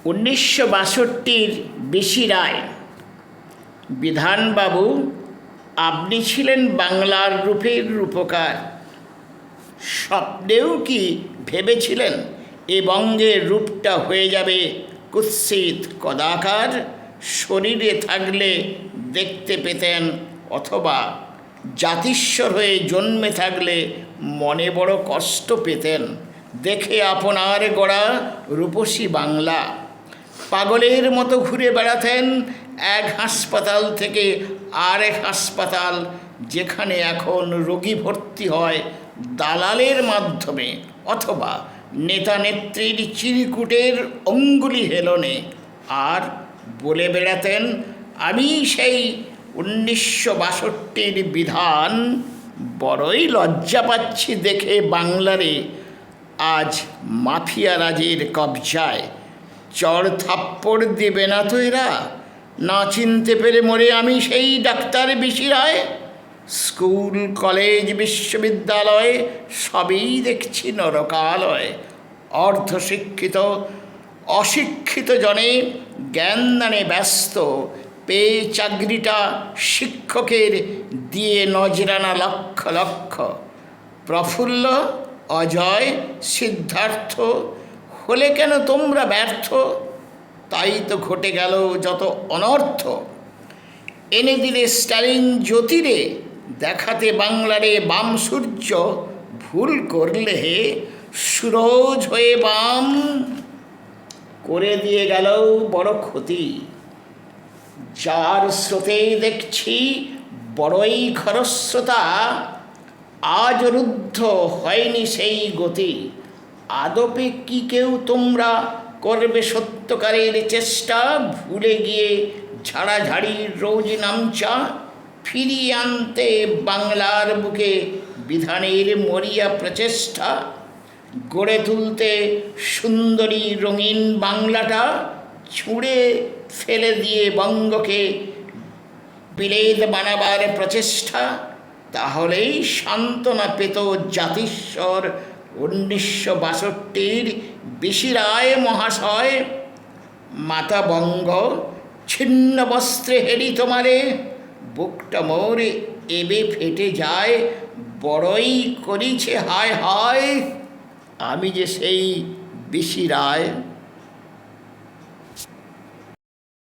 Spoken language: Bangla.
1962 বেশি রায়। বিধানবাবু, আপনি ছিলেন বাংলার রূপের রূপকার। স্বপ্নেও কি ভেবেছিলেন এ বঙ্গের রূপটা হয়ে যাবে কুৎসিত কদাকার? শরীরে থাকলে দেখতে পেতেন, অথবা জাতিস্বর হয়ে জন্মে থাকলে মনে বড় কষ্ট পেতেন দেখে আপনার গড়া রূপসী বাংলা। পাগলের মতো ঘুরে বেড়াতেন এক হাসপাতাল থেকে আরেক হাসপাতাল, যেখানে এখন রোগী ভর্তি হয় দালালের মাধ্যমে অথবা নেতা নেত্রীর চিরকুটের অঙ্গুলি হেলনে। আর বলে বেড়াতেন, আমি সেই 1962 বিধান। বড়ই লজ্জা পাচ্ছি দেখে বাংলারে আজ মাফিয়া রাজের কবজায়। চড় থাপ্পড় দেবে না তো এরা? না চিনতে পেরে মরে আমি সেই ডাক্তার বেশি রায়। স্কুল কলেজ বিশ্ববিদ্যালয় সবই দেখছি নরকালয়। অর্ধশিক্ষিত অশিক্ষিত জনে জ্ঞানদানে ব্যস্ত, পেয়ে চাকরিটা শিক্ষকের, দিয়ে নজরানা লক্ষ লক্ষ। প্রফুল্ল, অজয়, সিদ্ধার্থ হলে কেন তোমরা ব্যর্থ? তাই তো ঘটে গেল যত অনর্থ। এনে দিলে স্টালিন জ্যোতিরে, দেখাতে বাংলারে বাম সূর্য। ভুল করলে হে সুরজ হয়ে বাম, করে দিয়ে গেল বড় ক্ষতি। যার স্রোতে দেখছি বড়ই খরস্রোতা, আজ রুদ্ধ হয়নি সেই গতি। আদপে কি কেউ তোমরা করবে সত্যকারের চেষ্টা? ভুলে গিয়ে ঝাড়াঝাড়ির রোজ নামচা, ফিরিয়ে আনতে বাংলার বুকে বিধানের মরিয়া প্রচেষ্টা। গড়ে তুলতে সুন্দরী রঙিন বাংলাটা, ছুঁড়ে ফেলে দিয়ে বঙ্গকে বিলেত বানাবার প্রচেষ্টা। তাহলেই সান্ত্বনা পেত জাতিস্বর 1962 বেশি রায় মহাশয়। মাতা বঙ্গ, ছিন্ন বস্ত্রে হেরি তোমারে, বুকটা মোর এবে ফেটে যায়, বড়ই করিছে হায় হায়। আমি যে সেই বেশি রায়।